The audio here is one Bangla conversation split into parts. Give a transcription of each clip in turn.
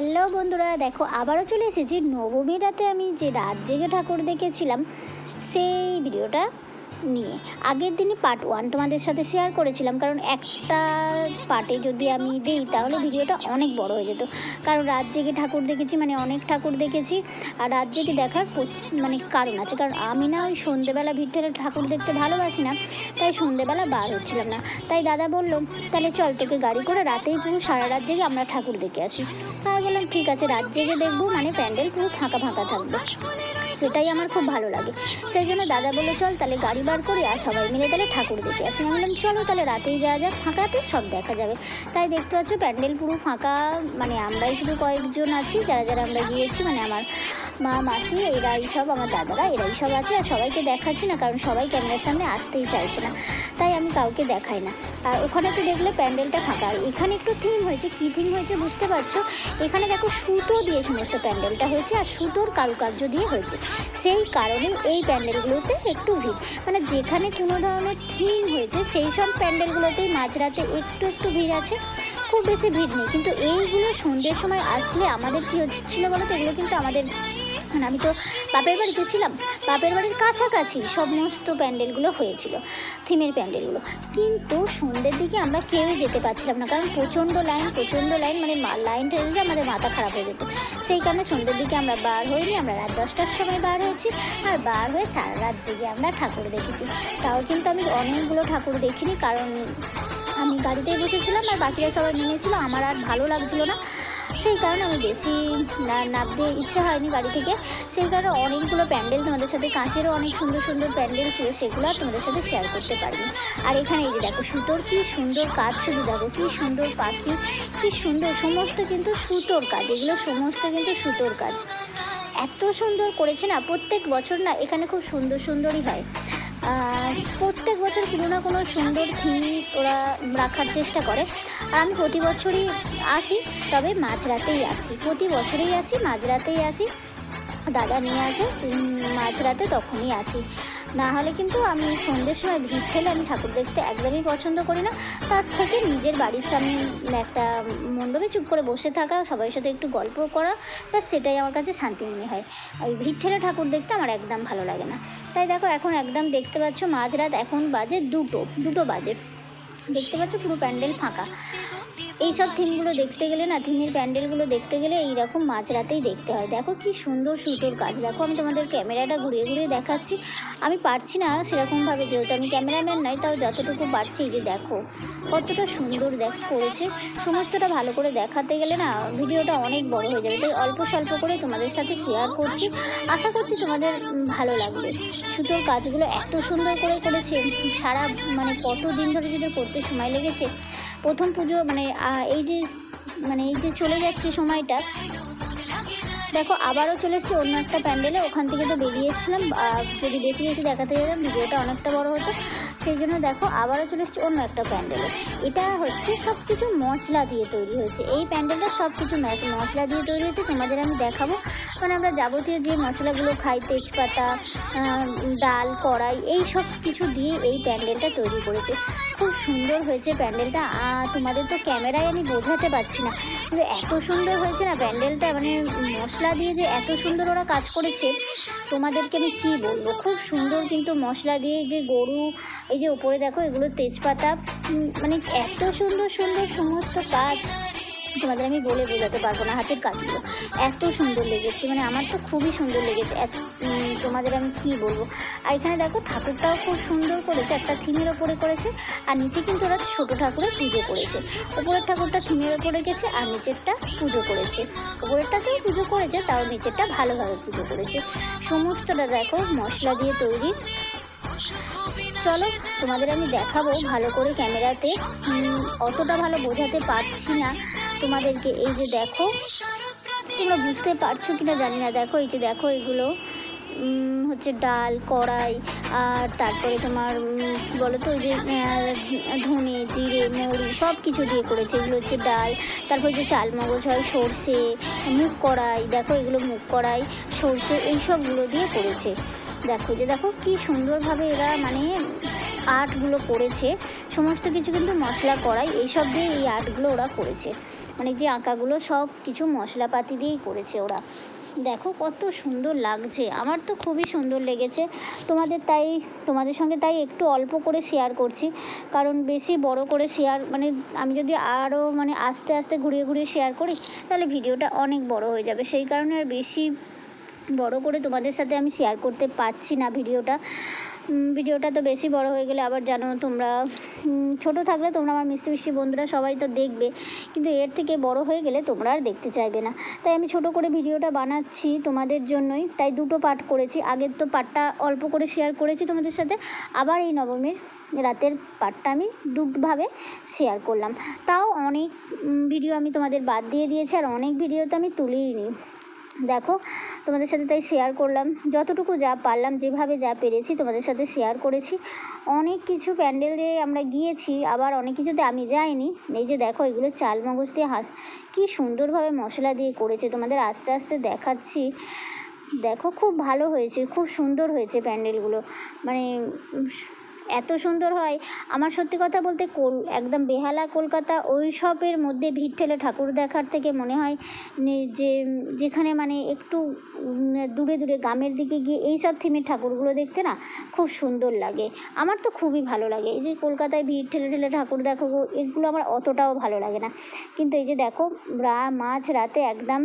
হ্যালো বন্ধুরা, দেখো আবারও চলে এসেছি নবমী রাতে আমি যে রাত জেগে ঠাকুর দেখেছিলাম সেই ভিডিওটা নিয়ে। আগের দিনই পার্ট 1 তোমাদের সাথে শেয়ার করেছিলাম, কারণ একটা পার্টে যদি আমি দিই তাহলে ভিডিওটা অনেক বড় হয়ে যেত। কারণ রাত জেগে ঠাকুর দেখেছি মানে অনেক ঠাকুর দেখেছি, আর রাত জেগে দেখার মানে কারণ আছে। কারণ আমি না ওই সন্ধ্যেবেলা ভিড় ঠাকুর দেখতে ভালোবাসি না, তাই সন্ধ্যেবেলা বার হচ্ছিলাম না। তাই দাদা বললো তাহলে চল তোকে গাড়ি করে রাতেই পুরো সারা রাত জেগে আমরা ঠাকুর দেখে আসি। তাই বললাম ঠিক আছে, রাত জেগে দেখবো, মানে প্যান্ডেল পুরো ফাঁকা ফাঁকা থাকবে, সেটাই আমার খুব ভালো লাগে। সেই জন্য দাদা বলে চল তাহলে গাড়ি বার করি আর সবাই মিলে তাহলে ঠাকুর দেখে আসি। আমি বললাম চলো তাহলে রাতেই যাওয়া যাক, ফাঁকাতে সব দেখা যাবে। তাই দেখতে পাচ্ছ প্যান্ডেল পুরো ফাঁকা, মানে আমরাই শুধু কয়েকজন আছি যারা আমরা গিয়েছি, মানে আমার মা মাসি এরাই সব, আমার দাদারা এরাই সব আছে। আর সবাইকে দেখাচ্ছি না কারণ সবাই ক্যামেরার সামনে আসতেই চাইছে না, তাই আমি কাউকে দেখাই না। আর ওখানে তো দেখলে প্যান্ডেলটা ফাঁকা। আর এখানে একটু থিম হয়েছে, কী থিম হয়েছে বুঝতে পারছো? এখানে দেখো সুতো দিয়ে সমস্ত প্যান্ডেলটা হয়েছে আর সুতোর কারুকার্য দিয়ে হয়েছে, সেই কারণে এই প্যান্ডেলগুলোতে একটু ভিড়। মানে যেখানে কোনো ধরনের থিম হয়েছে সেই সব প্যান্ডেলগুলোতেই মাঝরাতে একটু একটু ভিড় আছে, খুব বেশি ভিড় নেই। কিন্তু এইগুলো সন্ধ্যের সময় আসলে আমাদের কী হচ্ছিলো বলো তো, এগুলো কিন্তু আমাদের, মানে আমি তো বাপের বাড়িতে ছিলাম, বাপের বাড়ির কাছাকাছি সমস্ত প্যান্ডেলগুলো হয়েছিল, থিমের প্যান্ডেলগুলো। কিন্তু সন্ধ্যের দিকে আমরা কেউই যেতে পারছিলাম না, কারণ প্রচণ্ড লাইন, মানে লাইন ঠেলে আমাদের মাথা খারাপ হয়ে যেত। সেই কারণে সন্ধ্যের দিকে আমরা বার হইনি, আমরা রাত 10টার সময় বার হয়েছি। আর বার হয়ে সারা রাত জেগে আমরা ঠাকুর দেখেছি। তাও কিন্তু আমি অনেকগুলো ঠাকুর দেখিনি, কারণ আমি গাড়িতেই বসেছিলাম আর বাকিরা সবাই নেমেছিল, আমার আর ভালো লাগছিলো না, সেই কারণে আমি বেশি নামতে ইচ্ছে হয়নি গাড়ি থেকে। সেই কারণে অনেকগুলো প্যান্ডেল তোমাদের সাথে, কাঁচেরও অনেক সুন্দর সুন্দর প্যান্ডেল ছিল, সেগুলো আর তোমাদের সাথে শেয়ার করতে পারিনি। আর এখানে এই যে দেখো সুতোর কি সুন্দর কাজ, শুধু দেখো কি সুন্দর পাখি, কি সুন্দর, সমস্ত কিন্তু সুতোর কাজ, এগুলো সমস্ত কিন্তু সুতোর কাজ। এত সুন্দর করেছে না, প্রত্যেক বছর না এখানে খুব সুন্দর সুন্দরই হয়। প্রত্যেক বছর কোনো না কোনো সুন্দর থিম ওরা রাখার চেষ্টা করে। আর আমি প্রতি বছরই আসি, তবে মাঝরাতেই আসি, প্রতি বছরেই আসি, মাঝরাতেই আসি। দাদা নিয়ে আসে মাঝরাতে, তখনই আসি। না হলে কিন্তু আমি সন্ধ্যের সময় ভিড় ঠেলে আমি ঠাকুর দেখতে একদমই পছন্দ করি না। তার থেকে নিজের বাড়ির সামনে একটা মণ্ডপে চুপ করে বসে থাকা, সবার সাথে একটু গল্প করা, ব্যাস সেটাই আমার কাছে শান্তি মনে হয়। ওই ভিড় ঠেলে ঠাকুর দেখতে আমার একদম ভালো লাগে না। তাই দেখো এখন একদম দেখতে পাচ্ছ মাঝরাত, এখন বাজে দুটো বাজে, দেখতে পাচ্ছ পুরো প্যান্ডেল ফাঁকা। এইসব থিমগুলো দেখতে গেলে না, থিমের প্যান্ডেলগুলো দেখতে গেলে এইরকম মাঝরাতেই দেখতে হয়। দেখো কি সুন্দর সুতোর কাজ। দেখো আমি তোমাদের ক্যামেরাটা ঘুরিয়ে ঘুরিয়ে দেখাচ্ছি, আমি পারছি না সেরকমভাবে, যেহেতু আমি ক্যামেরাম্যান নই, তাও যতটুকু পারছি। এই যে দেখো কতটা সুন্দর করেছে। সমস্তটা ভালো করে দেখাতে গেলে না ভিডিওটা অনেক বড় হয়ে যাবে, তাই অল্প স্বল্প করে তোমাদের সাথে শেয়ার করছি, আশা করছি তোমাদের ভালো লাগবে। সুতোর কাজগুলো এত সুন্দর করে করেছে, সারা মানে কত দিন ধরে যদি করতে সময় লেগেছে। প্রথম পুজো মানে এই যে চলে যাচ্ছে সময়টা, দেখো আবারও চলে এসেছি অন্য একটা প্যান্ডেলে। ওখান থেকে তো বেরিয়ে এসেছিলাম, যদি বেশি দেখাতে যেতাম ভিডিওটা অনেকটা বড় হতো, সেই জন্য দেখো আবারও চলে এসেছি অন্য একটা প্যান্ডেলে। এটা হচ্ছে সব কিছু মশলা দিয়ে তৈরি হয়েছে, এই প্যান্ডেলটা সব কিছু মশলা দিয়ে তৈরি হয়েছে। তোমাদের আমি দেখাবো, মানে আমরা যাবতীয় যে মশলাগুলো খাই, তেজপাতা, ডাল, কড়াই, এই সব কিছু দিয়ে এই প্যান্ডেলটা তৈরি করেছে। খুব সুন্দর হয়েছে প্যান্ডেলটা, তোমাদের তো ক্যামেরায় আমি বোঝাতে পারছি না, কিন্তু এত সুন্দর হয়েছে না প্যান্ডেলটা, মানে মশলা দিয়ে যে এত সুন্দর ওরা কাজ করেছে তোমাদেরকে আমি কী বলবো। খুব সুন্দর কিন্তু মশলা দিয়ে, যে গরু, এই যে ওপরে দেখো এগুলো তেজপাতা, মানে এত সুন্দর সুন্দর সমস্ত কাজ তোমাদের আমি বলে বোঝাতে পারবো না। হাতের কাজগুলো এত সুন্দর লেগেছে, মানে আমার তো খুবই সুন্দর লেগেছে, তোমাদের আমি কি বলবো। আর এখানে দেখো ঠাকুরটাও খুব সুন্দর করেছে, একটা থিমের ওপরে করেছে, আর নিচে কিন্তু ওরা ছোটো ঠাকুরের পুজো করেছে। ওপরের ঠাকুরটা থিমের ওপরে গেছে আর নিচেরটা পুজো করেছে, ওপরেরটাতেও পুজো করেছে, তাও নিচেরটা ভালোভাবে পুজো করেছে। সমস্তটা দেখো মশলা দিয়ে তৈরি। চলো তোমাদের আমি দেখাবো ভালো করে ক্যামেরাতে, অতটা ভালো বোঝাতে পারছি না তোমাদেরকে। এই যে দেখো, তোমরা বুঝতে পারছো কিনা জানি না, দেখো এই যে দেখো এগুলো হচ্ছে ডাল, কড়াই, আর তারপরে তোমার কী বলো তো, ওই যে ধনে, জিরে, মৌরি সব কিছু দিয়ে করেছে। এগুলো হচ্ছে ডাল, তারপরে যে চালমগজ হয়, সর্ষে, মুগ কড়াই, দেখো এগুলো মুগ কড়াই, সর্ষে, এই সবগুলো দিয়ে করেছে। দেখো কি সুন্দরভাবে এরা মানে আর্টগুলো করেছে সমস্ত কিছু কিন্তু মশলা কড়াই এইসব দিয়ে এই আর্টগুলো ওরা করেছে, মানে যে আঁকাগুলো সব কিছু মশলাপাতি দিয়েই করেছে ওরা। দেখো কত সুন্দর লাগছে, আমার তো খুবই সুন্দর লেগেছে। তোমাদের সঙ্গে তাই একটু অল্প করে শেয়ার করছি, কারণ বেশি বড় করে শেয়ার মানে আমি যদি আরও মানে আস্তে আস্তে ঘুরিয়ে ঘুরিয়ে শেয়ার করি তাহলে ভিডিওটা অনেক বড় হয়ে যাবে, সেই কারণে আর বেশি বড় করে তোমাদের সাথে আমি শেয়ার করতে পারছি না ভিডিওটা তো বেশি বড় হয়ে গেলে আবার জানো তোমরা ছোট থাকলে তোমরা আমার মিষ্টি মিষ্টি বন্ধুরা সবাই তো দেখবে, কিন্তু এর থেকে বড় হয়ে গেলে তোমরা আর দেখতে চাইবে না। তাই আমি ছোট করে ভিডিওটা বানাচ্ছি তোমাদের জন্যই, তাই দুটো পার্ট করেছি। আগের তো পার্টটা অল্প করে শেয়ার করেছি তোমাদের সাথে, আবার এই নবমীর রাতের পার্টটা আমি দুভাবে শেয়ার করলাম। তাও অনেক ভিডিও আমি তোমাদের বাদ দিয়ে দিয়েছি, আর অনেক ভিডিও তো আমি তুলিই নি। দেখো তোমাদের সাথে তাই শেয়ার করলাম, যতটুকু যা পারলাম যেভাবে যা পেরেছি তোমাদের সাথে শেয়ার করেছি। অনেক কিছু প্যান্ডেলে আমরা গিয়েছি, আবার অনেক কিছুতে আমি যাইনি। এই যে দেখো এগুলো চাল মগজ দিয়ে কী সুন্দরভাবে মশলা দিয়ে করেছে, তোমাদের আস্তে আস্তে দেখাচ্ছি। দেখো খুব ভালো হয়েছে, খুব সুন্দর হয়েছে প্যান্ডেলগুলো, মানে এত সুন্দর হয়। আমার সত্যি কথা বলতে একদম বেহালা কলকাতা ওই সবের মধ্যে ভিড় ঠেলে ঠাকুর দেখার থেকে মনে হয় যে যেখানে মানে একটু দূরে দূরে গ্রামের দিকে গিয়ে এই সব থিমের ঠাকুরগুলো দেখতে না খুব সুন্দর লাগে। আমার তো খুবই ভালো লাগে। এই যে কলকাতায় ভিড় ঠেলে ঠেলে ঠাকুর দেখো এগুলো আমার অতটাও ভালো লাগে না, কিন্তু এই যে দেখো মাঝ রাতে একদম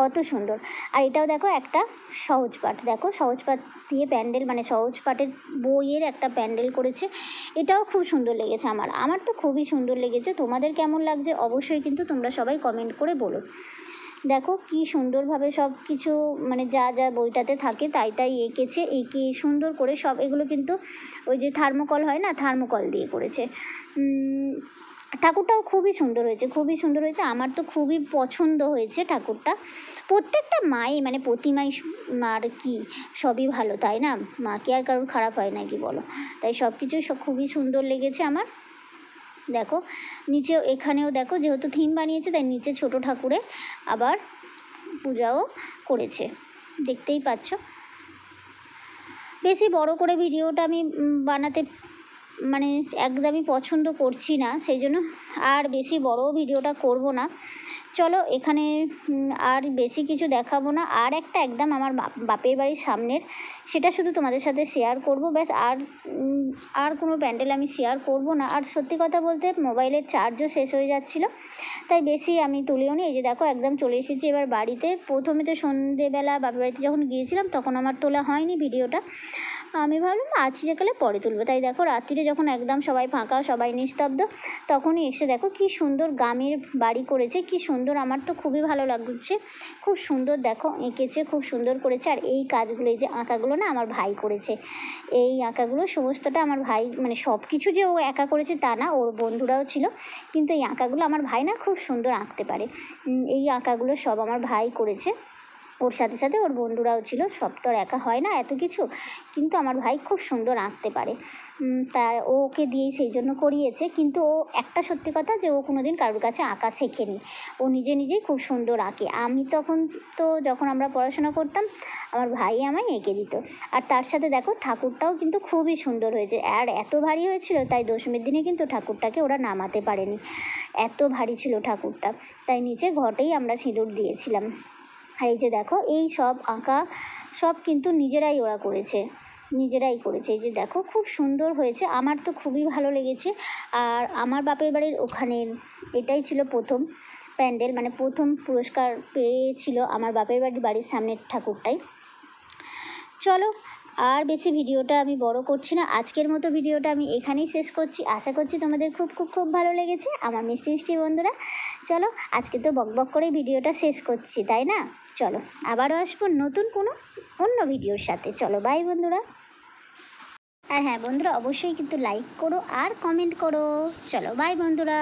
কত সুন্দর। আর এটাও দেখো একটা সহজ পাঠ, দেখো সহজ পাঠ দিয়ে প্যান্ডেল, মানে সহজ পাঠের বইয়ের একটা প্যান্ডেল করেছে, এটাও খুব সুন্দর লেগেছে আমার তো খুবই সুন্দর লেগেছে। তোমাদের কেমন লাগছে অবশ্যই কিন্তু তোমরা সবাই কমেন্ট করে বলো। দেখো কি সুন্দরভাবে সব কিছু মানে যা যা বইটাতে থাকে তাই এঁকেছে, এঁকে সুন্দর করে সব এগুলো কিন্তু ওই যে থার্মোকল হয় না, থার্মোকল দিয়ে করেছে। ঠাকুরটাও খুবই সুন্দর হয়েছে, আমার তো খুবই পছন্দ হয়েছে ঠাকুরটা। প্রত্যেকটা মাই মানে প্রতিমাই আর কি সবই ভালো, তাই না? মা কি আর কারোর খারাপ হয় নাকি বলো? তাই সব কিছুই খুবই সুন্দর লেগেছে আমার। দেখো নিচেও এখানেও দেখো যেহেতু থিম বানিয়েছে তাই নিচে ছোট ঠাকুরে আবার পূজাও করেছে, দেখতেই পাচ্ছ। বেশি বড় করে ভিডিওটা আমি বানাতে মানে একদমই পছন্দ করছি না, সেই জন্য আর বেশি বড় ভিডিওটা করব না। চলো এখানে আর বেশি কিছু দেখাবো না। আর একটা একদম আমার বাপের বাড়ির সামনের, সেটা শুধু তোমাদের সাথে শেয়ার করব ব্যাস। আর কোনো প্যান্ডেল আমি শেয়ার করব না। আর সত্যি কথা বলতে মোবাইলের চার্জও শেষ হয়ে যাচ্ছিল, তাই বেশি আমি তুলিও নি। এই যে দেখো একদম চলে এসেছি এবার বাড়িতে। প্রথমে তো সন্ধেবেলা বাপের বাড়িতে যখন গিয়েছিলাম তখন আমার তোলা হয়নি ভিডিওটা, আমি ভাবলাম আজকে যেকালে পরে তুলবো। তাই দেখো রাত্রিরে যখন একদম সবাই ফাঁকা, সবাই নিস্তব্ধ, তখনই এসে দেখো কি সুন্দর গ্রামের বাড়ি করেছে, কি সুন্দর। আমার তো খুবই ভালো লাগছে, খুব সুন্দর দেখো এঁকেছে, খুব সুন্দর করেছে। আর এই কাজগুলো, এই যে আঁকাগুলো না আমার ভাই করেছে, এই আঁকাগুলো সমস্তটা আমার ভাই, মানে সব কিছু যে ও একা করেছে তা না, ওর বন্ধুরাও ছিল, কিন্তু এই আঁকাগুলো আমার ভাই না খুব সুন্দর আঁকতে পারে। এই আঁকাগুলো সব আমার ভাই করেছে, ওর সাথে সাথে ওর বন্ধুরাও ছিল। সব তো আর একা হয় না এত কিছু, কিন্তু আমার ভাই খুব সুন্দর আঁকতে পারে, তা ওকে দিয়েই সেই জন্য করিয়েছে। কিন্তু ও একটা সত্যি কথা যে ও কোনো দিন কারোর কাছে আঁকা শেখেনি, ও নিজেই খুব সুন্দর আঁকে। আমি তখন তো যখন আমরা পড়াশোনা করতাম আমার ভাই আমায় এঁকে দিত। আর তার সাথে দেখো ঠাকুরটাও কিন্তু খুবই সুন্দর হয়েছে, আর এত ভারী হয়েছিল তাই দশমীর দিনে কিন্তু ঠাকুরটাকে ওরা নামাতে পারেনি, এত ভারী ছিল ঠাকুরটা, তাই নিচে ঘটেই আমরা সিঁদুর দিয়েছিলাম। আর এই যে দেখো এই সব আঁকা সব কিন্তু ওরা করেছে, এই যে দেখো খুব সুন্দর হয়েছে, আমার তো খুবই ভালো লেগেছে। আর আমার বাপের বাড়ির ওখানে এটাই ছিল প্রথম প্যান্ডেল, মানে প্রথম পুরস্কার পেয়েছিল আমার বাপের বাড়ির সামনের ঠাকুরটাই। চলো আর বেশি ভিডিওটা আমি বড় করছি না, আজকের মতো ভিডিওটা আমি এখানেই শেষ করছি। আশা করছি তোমাদের খুব খুব খুব ভালো লেগেছে আমার মিষ্টি মিষ্টি বন্ধুরা। চলো আজকে তো বকবক করে ভিডিওটা শেষ করছি, তাই না? চলো আবারও আসবো নতুন কোনো অন্য ভিডিওর সাথে। চলো বাই বন্ধুরা। আর হ্যাঁ বন্ধুরা অবশ্যই কিন্তু লাইক করো আর কমেন্ট করো। চলো বাই বন্ধুরা।